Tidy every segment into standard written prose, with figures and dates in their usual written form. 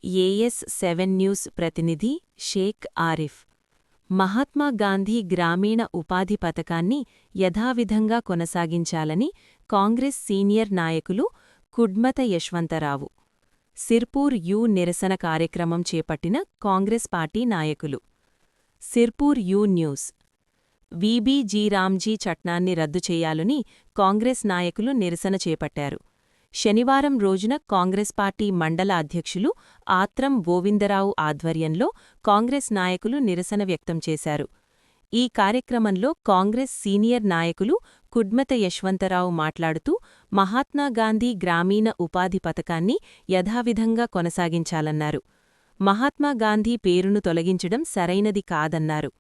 AS7 news ప్రతినిధి షేక్ ఆరిఫ్. మహాత్మాగాంధీ గ్రామీణ ఉపాధి పథకాన్ని యథావిధంగా కొనసాగించాలని కాంగ్రెస్ సీనియర్ నాయకులు కుడ్మత యశ్వంతరావు. సిర్పూర్ యు నిరసన కార్యక్రమం చేపట్టిన కాంగ్రెస్ పార్టీ నాయకులు. Sirpur you news. VBG Ramji చట్టాన్ని రద్దు చేయాలని కాంగ్రెస్ నాయకులు నిరసన చేపట్టారు. శనివారం రోజున కాంగ్రెస్ పార్టీ మండల అధ్యక్షులు ఆత్రం గోవిందరావు ఆధ్వర్యంలో కాంగ్రెస్ నాయకులు నిరసన వ్యక్తం చేశారు. ఈ కార్యక్రమంలో కాంగ్రెస్ సీనియర్ నాయకులు కుడ్మత యశ్వంతరావు మాట్లాడుతూ మహాత్మాగాంధీ గ్రామీణ ఉపాధి పథకాన్ని యథావిధంగా కొనసాగించాలన్నారు. మహాత్మాగాంధీ పేరును తొలగించడం సరైనది కాదన్నారు.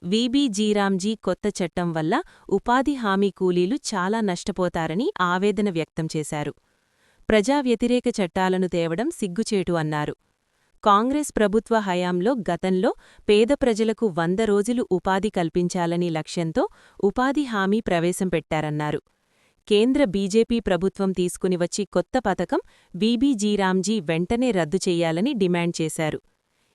వీబీజీరామ్జీ కొత్త చట్టం వల్ల ఉపాధి హామీ కూలీలు చాలా నష్టపోతారని ఆవేదన వ్యక్తం చేశారు. ప్రజా వ్యతిరేక చట్టాలను తేవడం సిగ్గుచేటు అన్నారు. కాంగ్రెస్ ప్రభుత్వ హయాంలో గతంలో పేద ప్రజలకు 100 రోజులు ఉపాధి కల్పించాలని లక్ష్యంతో ఉపాధి హామీ ప్రవేశపెట్టారన్నారు. కేంద్ర బీజేపీ ప్రభుత్వం తీసుకుని వచ్చి కొత్త పథకం వీబీజీరామ్జీ వెంటనే రద్దు చెయ్యాలని డిమాండ్ చేశారు.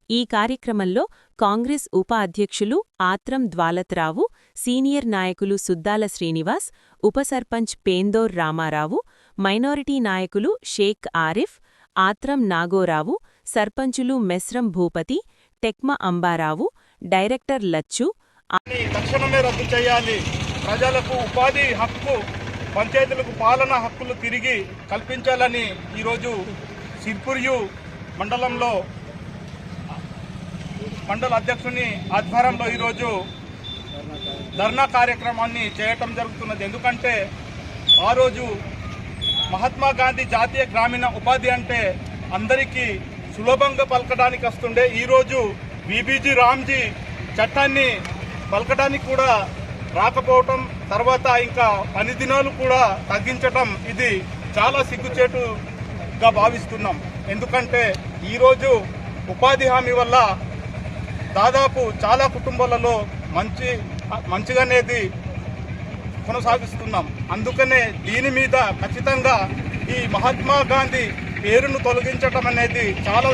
ఈ కార్యక్రమంలో కాంగ్రెస్ ఉప అధ్యక్షులు ఆత్రం ద్వాలత్రావు, సీనియర్ నాయకులు సుద్దాల శ్రీనివాస్, ఉప సర్పంచ్ పేందోర్ రామారావు, మైనారిటీ నాయకులు షేక్ ఆరిఫ్, ఆత్రం నాగోరావు, సర్పంచులు మెస్రం భూపతి, టెక్మ అంబారావు, డైరెక్టర్ లచ్చు. తక్షణమే రద్దు చేయాలి. ప్రజలకు ఉపాధి హక్కు, పంచాయతీలకు పాలనా హక్కులు తిరిగి కల్పించాలని ఈరోజు సిర్పూర్యు మండలంలో మండల అధ్యక్షుని ఆధ్వర్యంలో ఈరోజు ధర్నా కార్యక్రమాన్ని చేయటం జరుగుతున్నది. ఎందుకంటే ఆ రోజు మహాత్మాగాంధీ జాతీయ గ్రామీణ ఉపాధి అంటే అందరికీ సులభంగా పలకడానికి వస్తుండే. ఈరోజు వీబీజీ రామ్జీ చట్టాన్ని పలకడానికి కూడా రాకపోవటం, తర్వాత ఇంకా పని దినాలు కూడా తగ్గించటం, ఇది చాలా సిగ్గుచేటుగా భావిస్తున్నాం. ఎందుకంటే ఈరోజు ఉపాధి హామీ వల్ల దాదాపు చాలా కుటుంబాలలో మంచిగానేది కొనసాగిస్తున్నాం. అందుకనే దీని మీద ఖచ్చితంగా ఈ మహాత్మాగాంధీ పేరును తొలగించటం అనేది చాలా